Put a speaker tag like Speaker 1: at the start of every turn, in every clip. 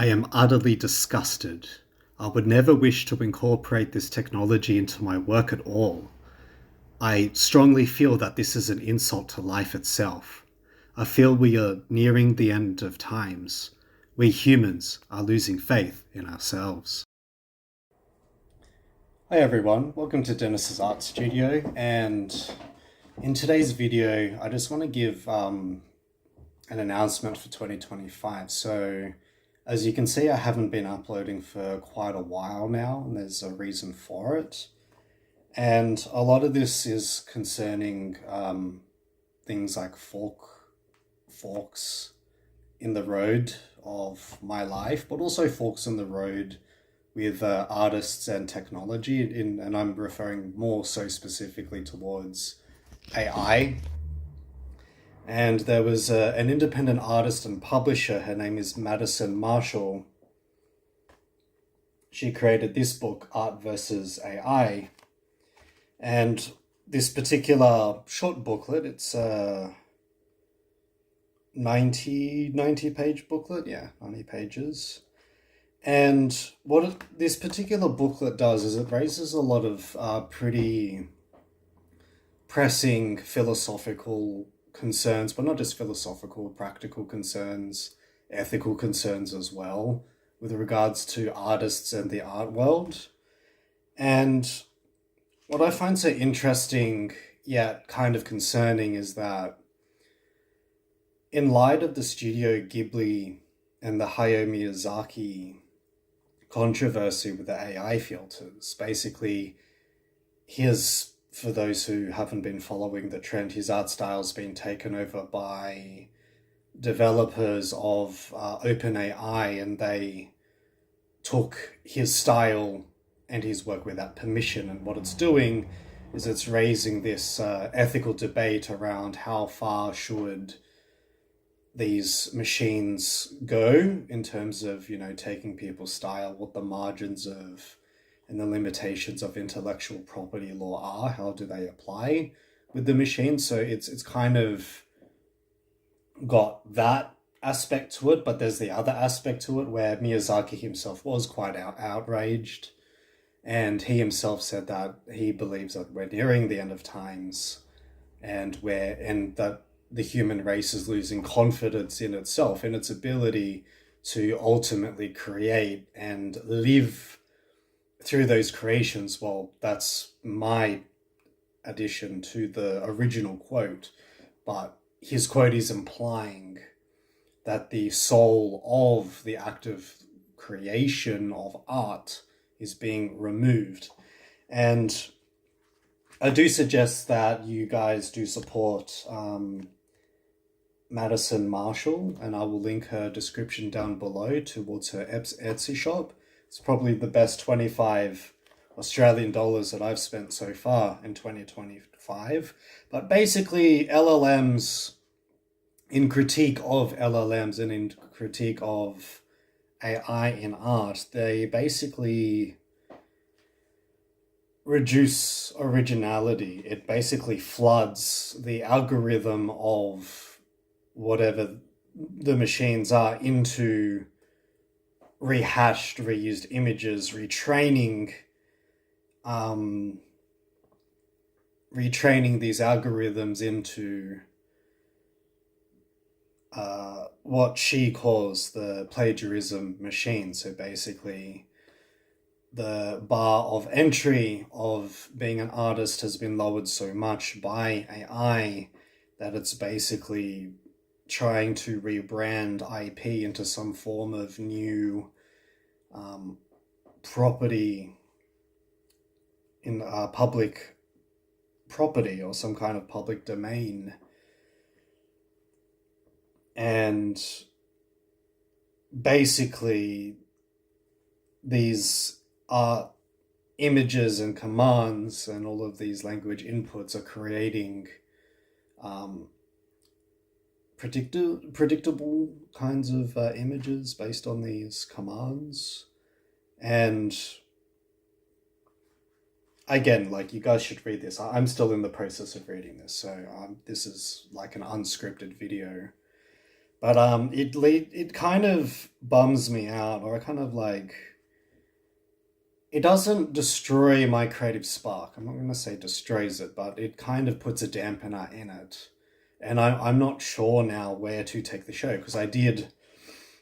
Speaker 1: I am utterly disgusted. I would never wish to incorporate this technology into my work at all. I strongly feel that this is an insult to life itself. I feel we are nearing the end of times. We humans are losing faith in ourselves. Hi everyone, welcome to Dennis's Art Studio, and in today's video I just want to give an announcement for 2025. So as you can see, I haven't been uploading for quite a while now, and there's a reason for it. And a lot of this is concerning things like forks in the road of my life, but also forks in the road with artists and technology, and I'm referring more so specifically towards AI. And there was an independent artist and publisher, her name is Madison Marshall. She created this book, Art versus AI. And this particular short booklet, it's a 90 page booklet, 90 pages. And what this particular booklet does is it raises a lot of pretty pressing philosophical concerns, but not just philosophical, practical concerns, ethical concerns as well, with regards to artists and the art world. And what I find so interesting, yet kind of concerning, is that in light of the Studio Ghibli and the Hayao Miyazaki controversy with the AI filters, basically for those who haven't been following the trend, his art style's been taken over by developers of OpenAI, and they took his style and his work without permission. And what it's doing is it's raising this ethical debate around how far should these machines go in terms of, taking people's style, what the margins of and the limitations of intellectual property law are, how do they apply with the machine. So it's kind of got that aspect to it, but there's the other aspect to it where Miyazaki himself was quite outraged, and he himself said that he believes that we're nearing the end of times, and that the human race is losing confidence in itself, in its ability to ultimately create and live through those creations. Well, that's my addition to the original quote, but his quote is implying that the soul of the act of creation of art is being removed. And I do suggest that you guys do support Madison Marshall, and I will link her description down below towards her Etsy shop. It's probably the best 25 Australian dollars that I've spent so far in 2025. But basically, in critique of LLMs and in critique of AI in art, they basically reduce originality. It basically floods the algorithm of whatever the machines are into rehashed, reused images, retraining these algorithms into what she calls the plagiarism machine. So basically, the bar of entry of being an artist has been lowered so much by AI that it's basically trying to rebrand IP into some form of new property in public property or some kind of public domain. And basically these art images and commands and all of these language inputs are creating predictable kinds of images based on these commands. And again, you guys should read this. I'm still in the process of reading this, so this is like an unscripted video. But it kind of bums me out, or I kind of like it doesn't destroy my creative spark. I'm not going to say destroys it, but it kind of puts a dampener in it. And I'm not sure now where to take the show because I did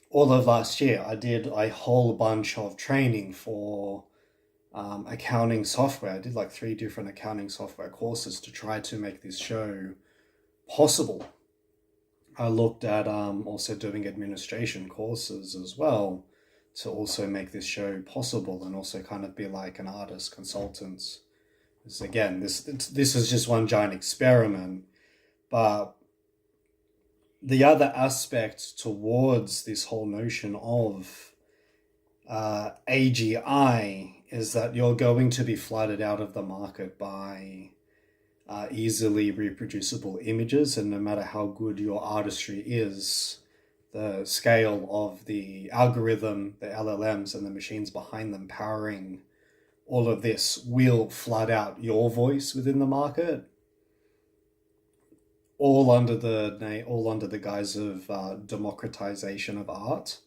Speaker 1: all of last year. I did a whole bunch of training for accounting software. I did like 3 different accounting software courses to try to make this show possible. I looked at also doing administration courses as well to also make this show possible and also kind of be like an artist consultant. Because again, this is just one giant experiment, but the other aspect towards this whole notion of AGI is that you're going to be flooded out of the market by easily reproducible images, and no matter how good your artistry is, the scale of the algorithm, the LLMs, and the machines behind them powering all of this will flood out your voice within the market, all under the guise of democratization of art.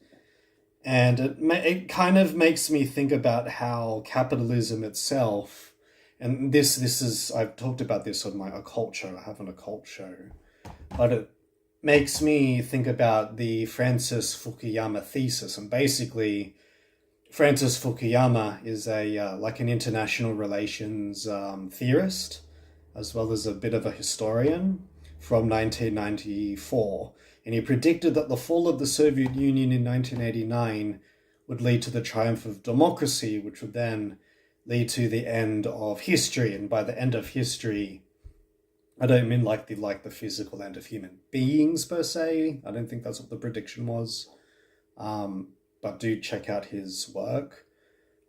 Speaker 1: And it kind of makes me think about how capitalism itself, and this is I've talked about this on my occult show. I have an occult show, but it makes me think about the Francis Fukuyama thesis. And basically, Francis Fukuyama is a like an international relations theorist, as well as a bit of a historian from 1994. And he predicted that the fall of the Soviet Union in 1989 would lead to the triumph of democracy, which would then lead to the end of history. And by the end of history, I don't mean like the physical end of human beings per se. I don't think that's what the prediction was. But do check out his work.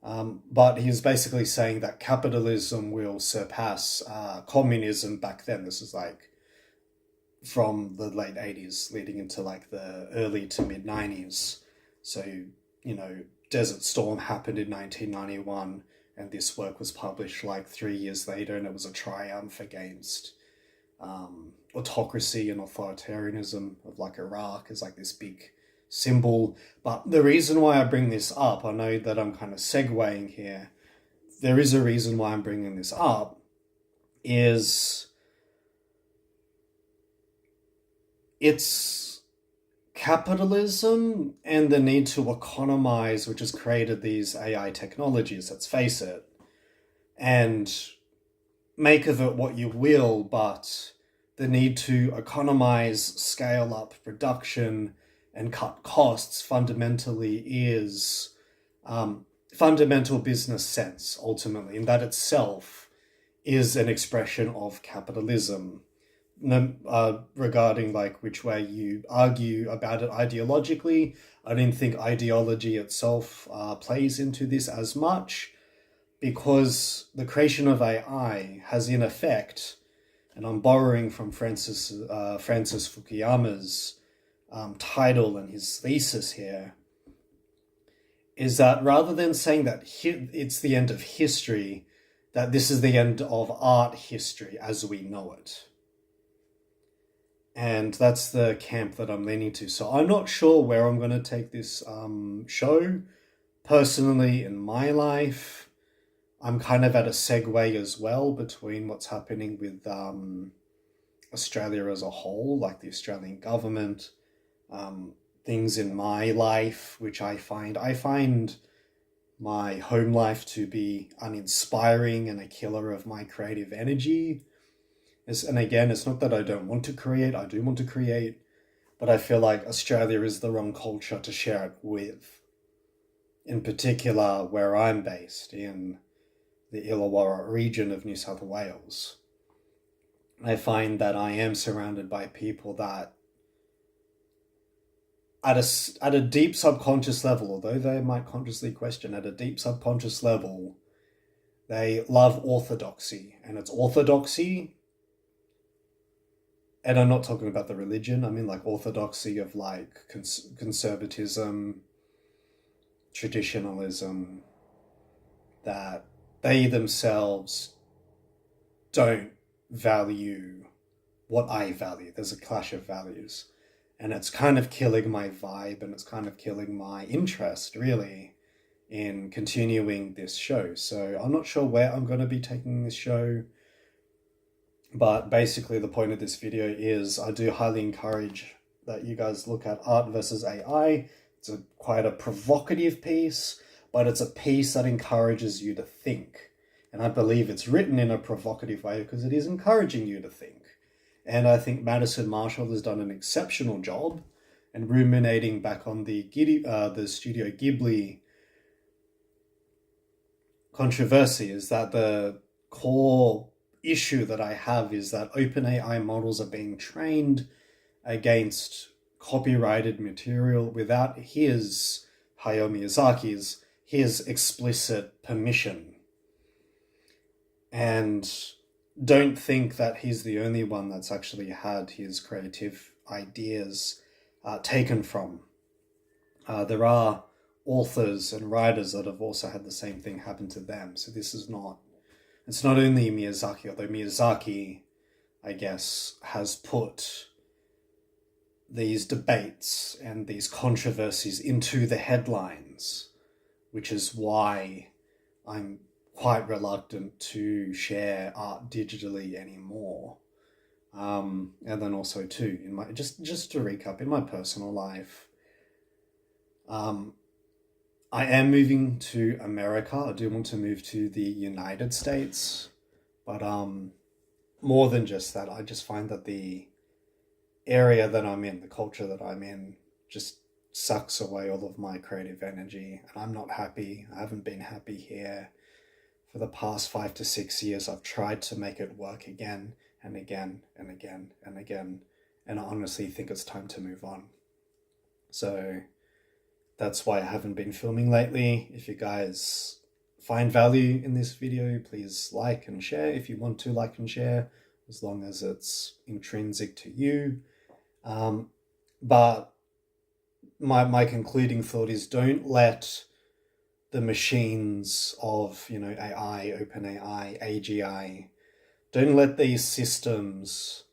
Speaker 1: But he's basically saying that capitalism will surpass communism back then. This is like from the late 80s leading into like the early to mid 90s. So, Desert Storm happened in 1991, and this work was published like 3 years later, and it was a triumph against autocracy and authoritarianism of like Iraq is like this big symbol. But the reason why I bring this up, I know that I'm kind of segueing here. There is a reason why I'm bringing this up, is it's capitalism and the need to economize, which has created these AI technologies, let's face it, and make of it what you will, but the need to economize, scale up production, and cut costs fundamentally is fundamental business sense, ultimately, and that itself is an expression of capitalism. Regarding like which way you argue about it ideologically, I don't think ideology itself plays into this as much, because the creation of AI has in effect, and I'm borrowing from Francis Fukuyama's title and his thesis here, is that rather than saying that it's the end of history, that this is the end of art history as we know it. And that's the camp that I'm leaning to. So I'm not sure where I'm going to take this show. Personally, in my life, I'm kind of at a segue as well between what's happening with Australia as a whole, like the Australian government, things in my life, which I find my home life to be uninspiring and a killer of my creative energy. And again, it's not that I don't want to create, I do want to create, but I feel like Australia is the wrong culture to share it with. In particular, where I'm based, in the Illawarra region of New South Wales, I find that I am surrounded by people that at a deep subconscious level, although they might consciously question, at a deep subconscious level, they love orthodoxy. And it's orthodoxy, and I'm not talking about the religion, I mean like orthodoxy of like conservatism, traditionalism, that they themselves don't value what I value. There's a clash of values. And it's kind of killing my vibe, and it's kind of killing my interest, really, in continuing this show. So I'm not sure where I'm going to be taking this show, but basically the point of this video is I do highly encourage that you guys look at Art versus AI. It's quite a provocative piece, but it's a piece that encourages you to think. And I believe it's written in a provocative way because it is encouraging you to think. And I think Madison Marshall has done an exceptional job in ruminating back on the Studio Ghibli controversy. Is that the core issue that I have is that OpenAI models are being trained against copyrighted material without Hayao Miyazaki's explicit permission. And don't think that he's the only one that's actually had his creative ideas taken from. There are authors and writers that have also had the same thing happen to them. So it's not only Miyazaki, although Miyazaki, I guess, has put these debates and these controversies into the headlines, which is why I'm quite reluctant to share art digitally anymore. And then also too, in my just to recap, in my personal life, I am moving to America. I do want to move to the United States, but more than just that, I just find that the area that I'm in, the culture that I'm in, just sucks away all of my creative energy, and I'm not happy. I haven't been happy here for the past 5 to 6 years. I've tried to make it work again and again and again and again, and I honestly think it's time to move on. So that's why I haven't been filming lately. If you guys find value in this video, please like and share if you want to like and share, as long as it's intrinsic to you. But my concluding thought is, don't let the machines of, AI, OpenAI, AGI, don't let these systems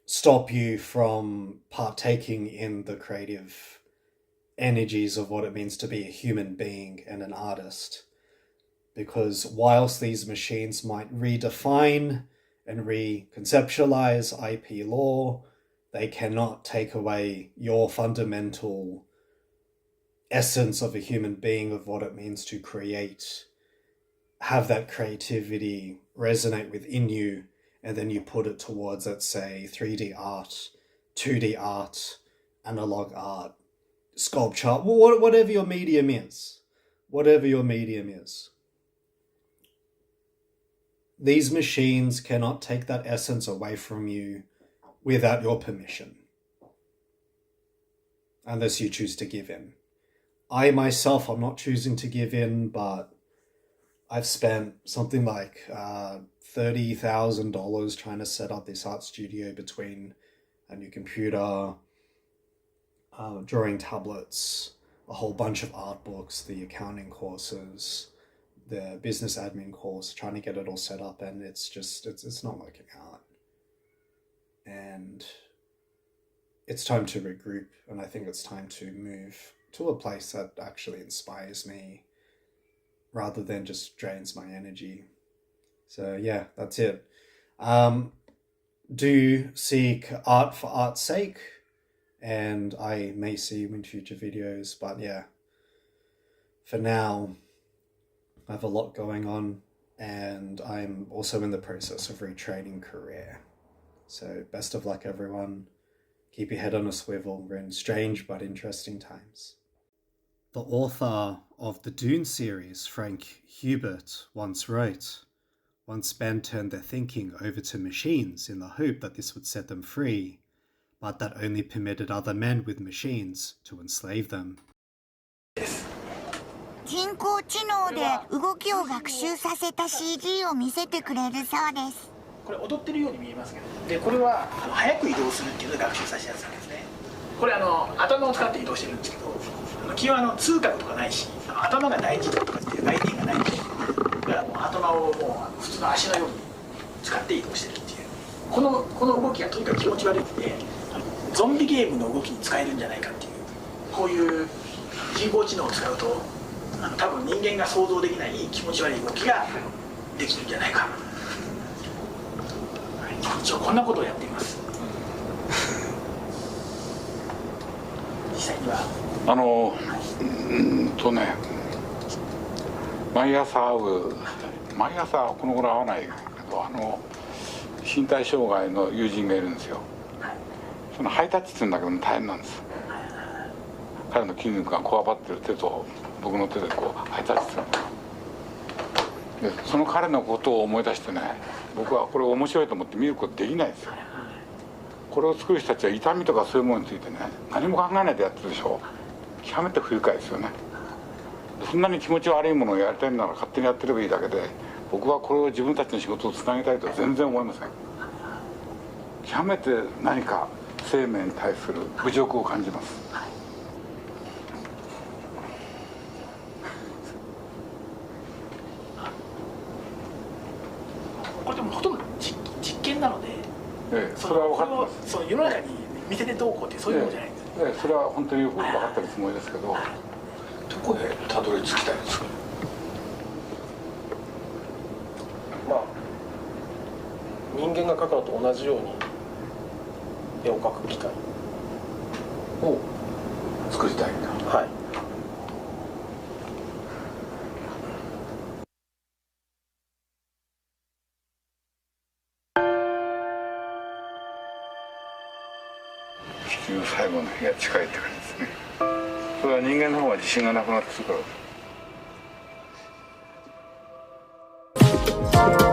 Speaker 1: stop you from partaking in the creative energies of what it means to be a human being and an artist. Because whilst these machines might redefine and reconceptualize IP law, they cannot take away your fundamental essence of a human being, of what it means to create, have that creativity resonate within you, and then you put it towards, let's say, 3D art, 2D art, analog art, sculpture, whatever your medium is. These machines cannot take that essence away from you without your permission, unless you choose to give in. I myself, I'm not choosing to give in, but I've spent something like $30,000 trying to set up this art studio, between a new computer, drawing tablets, a whole bunch of art books, the accounting courses, the business admin course, trying to get it all set up, and it's not working out. And it's time to regroup, and I think it's time to move to a place that actually inspires me rather than just drains my energy. So yeah, that's it. Do seek art for art's sake, and I may see you in future videos, but yeah, for now, I have a lot going on, and I'm also in the process of retraining career. So best of luck, everyone. Keep your head on a swivel. We're in strange but interesting times. The author of the Dune series, Frank Hubert, once wrote, "Once men turned their thinking over to machines in the hope that this would set them free, but that only permitted other men with machines to enslave them."
Speaker 2: 人工知能で動きを学習させた CG を見せてくれるそうです。
Speaker 3: これ踊ってるように見えますけど、でこれは早く移動するっていうのを学習させたやつなんですね。これ頭を使って移動してるんですけど、基本痛覚とかないし、頭が大事だとかっていう概念がないんで、だからもう頭を普通の足のように使って移動してるっていう。この動きがとにかく気持ち悪いんで、ゾンビゲームの動きに使えるんじゃないかっていう、こういう人工知能を使うと多分人間が想像できない気持ち悪い動きができるんじゃないか、一応こんなことをやっています。実際には
Speaker 4: 毎朝この頃会わないけど身体障害の友人がいるんですよ。そのハイタッチするんだけども大変なんです。彼の筋肉がこわばってる手と僕の手でこうハイタッチするで、その彼のことを思い出してね、僕はこれ面白いと思って見ることできないですよ。これを作る人たちは痛みとかそういうものについてね、何も考えないでやってるでしょ。極めて不愉快ですよね。そんなに気持ち悪いものをやりたいなら勝手にやってればいいだけで、僕はこれを自分たちの仕事をつなげたいとは全然思いません。極めて何か生命に対する侮辱を感じます。
Speaker 3: これでもほとんど実験なので、
Speaker 4: それは分かってます。
Speaker 3: その世の中に見せてどうこうってそういうものじゃないんです。
Speaker 4: それは本当によく分かってるつもりですけど、どこへたどり着きたいですか。
Speaker 5: 人間が描くのと同じように絵を描く機械
Speaker 4: を作りたいんだ。
Speaker 5: はい。
Speaker 4: 地球最後の日が近いって感じですね。それは人間の方が自信がなくなってくるから。